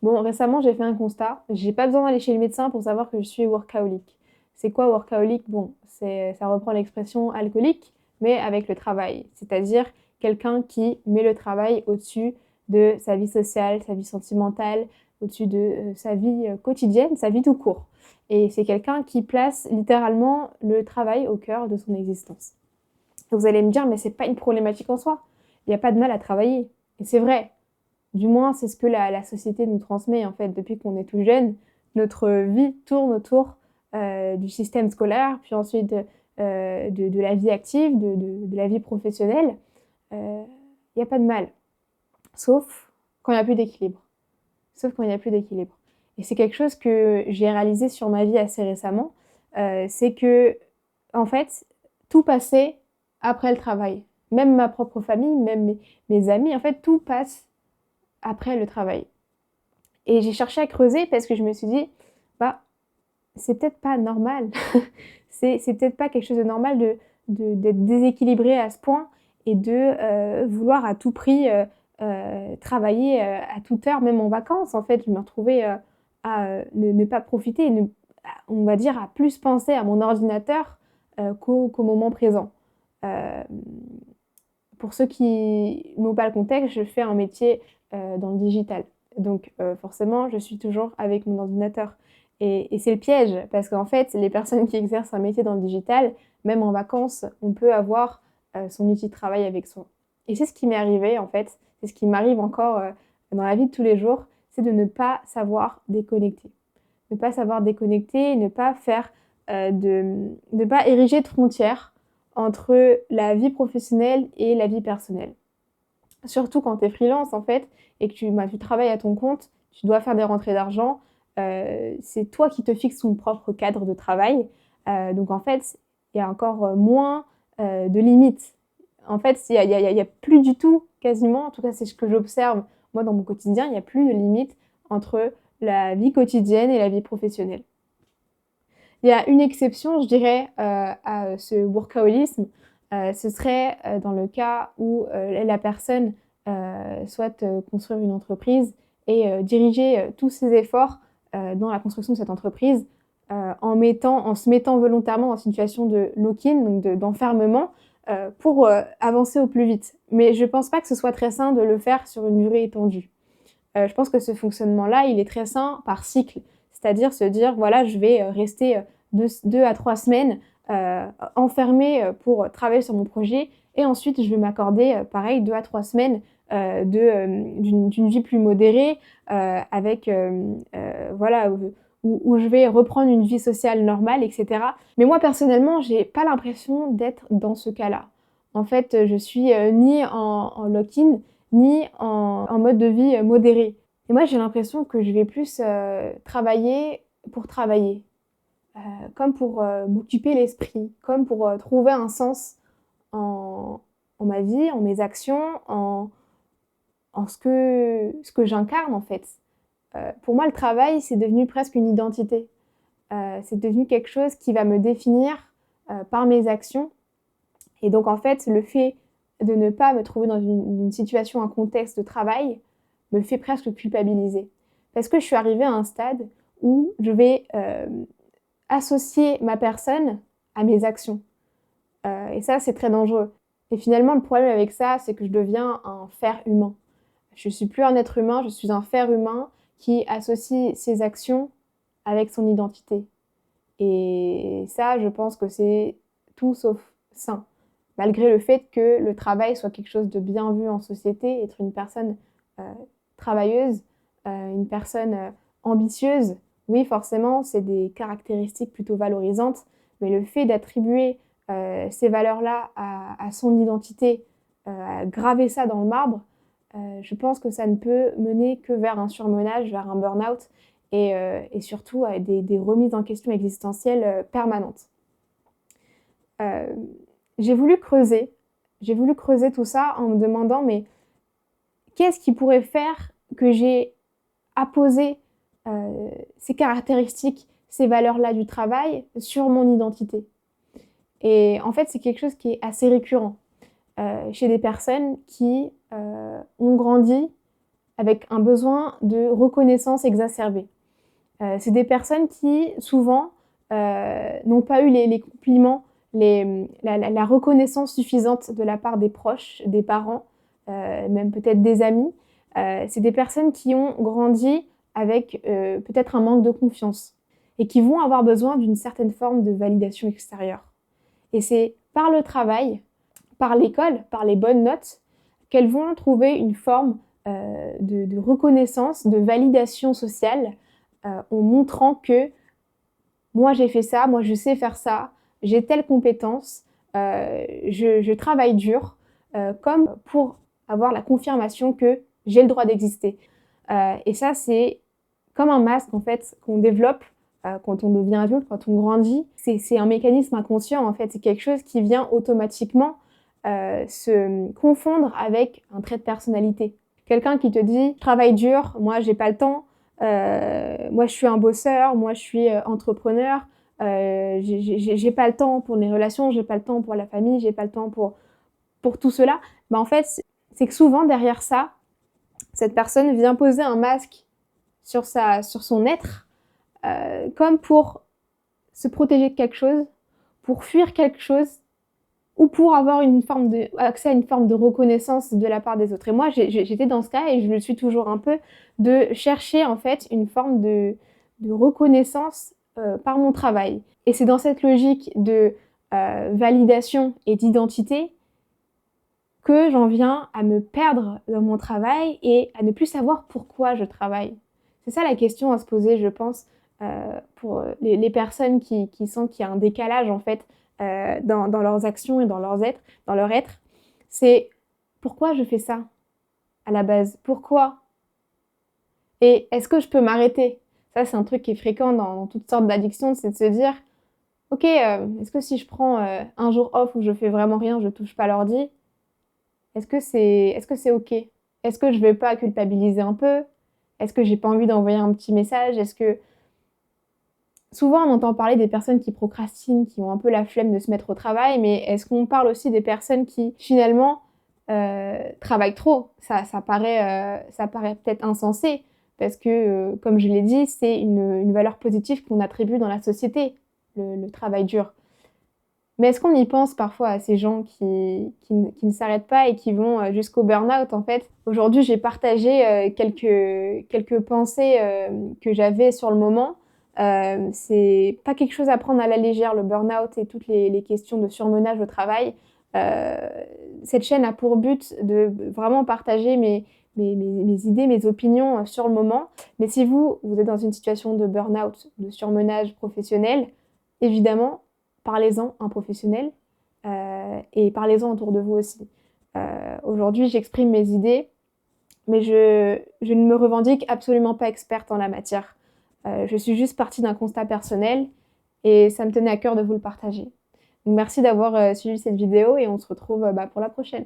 Bon, récemment, j'ai fait un constat. J'ai pas besoin d'aller chez le médecin pour savoir que je suis workaholic. C'est quoi workaholic? Bon, ça reprend l'expression alcoolique, mais avec le travail. C'est-à-dire quelqu'un qui met le travail au-dessus de sa vie sociale, sa vie sentimentale, au-dessus de sa vie quotidienne, sa vie tout court. Et c'est quelqu'un qui place littéralement le travail au cœur de son existence. Vous allez me dire, mais c'est pas une problématique en soi. Il n'y a pas de mal à travailler. Et c'est vrai. Du moins, c'est ce que la société nous transmet, en fait, depuis qu'on est tout jeune. Notre vie tourne autour du système scolaire, puis ensuite de la vie active, de la vie professionnelle. Il n'y a pas de mal, sauf quand il n'y a plus d'équilibre. Sauf quand il n'y a plus d'équilibre. Et c'est quelque chose que j'ai réalisé sur ma vie assez récemment. C'est que, en fait, tout passait après le travail. Même ma propre famille, même mes amis, en fait, tout passe après le travail. Et j'ai cherché à creuser parce que je me suis dit, bah, c'est peut-être pas normal. c'est peut-être pas quelque chose de normal d'être déséquilibré à ce point et de vouloir à tout prix travailler à toute heure, même en vacances. En fait, je me retrouvais à ne pas profiter, on va dire, à plus penser à mon ordinateur qu'au moment présent. Euh, pour ceux qui n'ont pas le contexte, je fais un métier dans le digital. Donc forcément, je suis toujours avec mon ordinateur. Et c'est le piège, parce qu'en fait, les personnes qui exercent un métier dans le digital, même en vacances, on peut avoir son outil de travail avec soi. Et c'est ce qui m'est arrivé, en fait, c'est ce qui m'arrive encore dans la vie de tous les jours, c'est de ne pas savoir déconnecter. Ne pas savoir déconnecter, ne pas faire ne pas ériger de frontières entre la vie professionnelle et la vie personnelle. Surtout quand tu es freelance en fait et que tu travailles à ton compte, tu dois faire des rentrées d'argent, c'est toi qui te fixes ton propre cadre de travail. Donc en fait, il y a encore moins de limites. En fait, il y a plus du tout, quasiment, en tout cas c'est ce que j'observe moi dans mon quotidien, il n'y a plus de limites entre la vie quotidienne et la vie professionnelle. Il y a une exception, je dirais, à ce workaholisme. Ce serait dans le cas où la personne souhaite construire une entreprise et diriger tous ses efforts dans la construction de cette entreprise en se mettant volontairement en situation de lock-in, donc d'enfermement, pour avancer au plus vite. Mais je ne pense pas que ce soit très sain de le faire sur une durée étendue. Je pense que ce fonctionnement-là, il est très sain par cycle. C'est-à-dire se dire, voilà, je vais rester 2 à 3 semaines enfermée pour travailler sur mon projet et ensuite je vais m'accorder, pareil, 2 à 3 semaines d'une vie plus modérée avec, voilà, où je vais reprendre une vie sociale normale, etc. Mais moi, personnellement, j'ai pas l'impression d'être dans ce cas-là. En fait, je suis ni en lock-in, ni en mode de vie modéré. Et moi, j'ai l'impression que je vais plus travailler pour travailler, comme pour m'occuper l'esprit, comme pour trouver un sens en, en ma vie, en mes actions, en ce que j'incarne en fait. Pour moi, le travail, c'est devenu presque une identité. C'est devenu quelque chose qui va me définir par mes actions. Et donc, en fait, le fait de ne pas me trouver dans une situation, un contexte de travail, me fait presque culpabiliser. Parce que je suis arrivée à un stade où je vais associer ma personne à mes actions. Et ça, c'est très dangereux. Et finalement, le problème avec ça, c'est que je deviens un fer humain. Je ne suis plus un être humain, je suis un fer humain qui associe ses actions avec son identité. Et ça, je pense que c'est tout sauf sain. Malgré le fait que le travail soit quelque chose de bien vu en société, être une personne travailleuse, une personne ambitieuse, oui, forcément, c'est des caractéristiques plutôt valorisantes, mais le fait d'attribuer ces valeurs-là à son identité, à graver ça dans le marbre, je pense que ça ne peut mener que vers un surmenage, vers un burn-out et surtout à des remises en question existentielles permanentes. Euh, j'ai voulu creuser tout ça en me demandant, mais qu'est-ce qui pourrait faire que j'ai apposé ces caractéristiques, ces valeurs-là du travail sur mon identité? Et en fait, c'est quelque chose qui est assez récurrent chez des personnes qui ont grandi avec un besoin de reconnaissance exacerbé. C'est des personnes qui, souvent, n'ont pas eu les compliments, la reconnaissance suffisante de la part des proches, des parents, même peut-être des amis. C'est des personnes qui ont grandi avec peut-être un manque de confiance et qui vont avoir besoin d'une certaine forme de validation extérieure. Et c'est par le travail, par l'école, par les bonnes notes, qu'elles vont trouver une forme de reconnaissance, de validation sociale, en montrant que moi j'ai fait ça, moi je sais faire ça, j'ai telle compétence, je travaille dur, comme pour avoir la confirmation que j'ai le droit d'exister. Et ça, c'est comme un masque en fait qu'on développe quand on devient adulte, quand on grandit. C'est un mécanisme inconscient en fait, c'est quelque chose qui vient automatiquement se confondre avec un trait de personnalité. Quelqu'un qui te dit « je travaille dur, moi j'ai pas le temps », moi je suis un bosseur, moi je suis entrepreneur, j'ai pas le temps pour les relations, j'ai pas le temps pour la famille, j'ai pas le temps pour tout cela. Bah en fait, c'est que souvent derrière ça, cette personne vient poser un masque sur son être, comme pour se protéger de quelque chose, pour fuir quelque chose, ou pour avoir accès à une forme de reconnaissance de la part des autres. Et moi, j'étais dans ce cas, et je le suis toujours un peu, de chercher en fait une forme de reconnaissance par mon travail. Et c'est dans cette logique de validation et d'identité que j'en viens à me perdre dans mon travail et à ne plus savoir pourquoi je travaille. C'est ça la question à se poser, je pense, pour les personnes qui sentent qu'il y a un décalage en fait dans leurs actions et dans leur être. C'est pourquoi je fais ça à la base? Pourquoi? Et est-ce que je peux m'arrêter? Ça, c'est un truc qui est fréquent dans toutes sortes d'addictions, c'est de se dire ok, est-ce que si je prends un jour off où je fais vraiment rien, je touche pas l'ordi, est-ce que c'est ok? Est-ce que je vais pas culpabiliser un peu? Est-ce que j'ai pas envie d'envoyer un petit message? Est-ce que... Souvent, on entend parler des personnes qui procrastinent, qui ont un peu la flemme de se mettre au travail, mais est-ce qu'on parle aussi des personnes qui, finalement, travaillent trop? Ça paraît peut-être insensé, parce que, comme je l'ai dit, c'est une valeur positive qu'on attribue dans la société, le travail dur. Mais est-ce qu'on y pense parfois à ces gens qui ne s'arrêtent pas et qui vont jusqu'au burn-out en fait? Aujourd'hui, j'ai partagé quelques pensées que j'avais sur le moment. C'est pas quelque chose à prendre à la légère, le burn-out et toutes les questions de surmenage au travail. Cette chaîne a pour but de vraiment partager mes idées, mes opinions sur le moment. Mais si vous êtes dans une situation de burn-out, de surmenage professionnel, évidemment, parlez-en à un professionnel et parlez-en autour de vous aussi. Aujourd'hui, j'exprime mes idées, mais je ne me revendique absolument pas experte en la matière. Je suis juste partie d'un constat personnel et ça me tenait à cœur de vous le partager. Donc, merci d'avoir suivi cette vidéo et on se retrouve pour la prochaine.